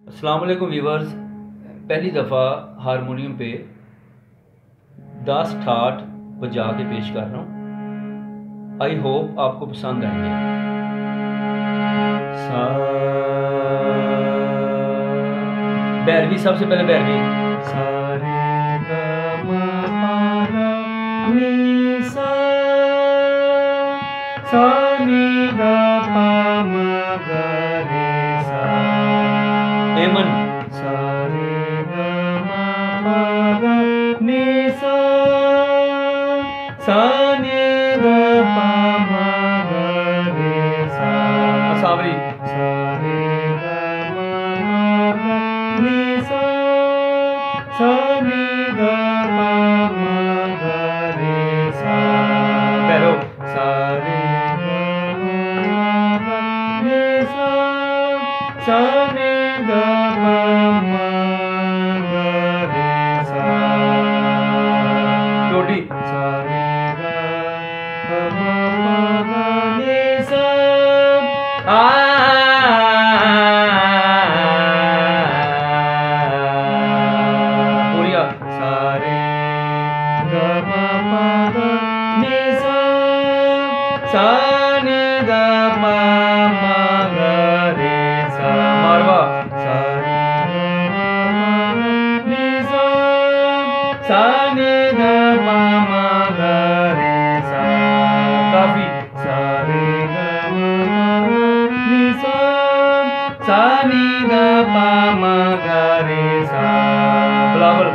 अस्सलाम वालेकुम व्यूवर्स। पहली दफ़ा हारमोनियम पे 10 ठाठ बजा के पेश कर रहा हूँ। आई होप आपको पसंद आएंगे। बैरवी, सबसे पहले बैरवी सारे एमन सावरी भैरव टोडी बोरिया मारवा काफी बिलावल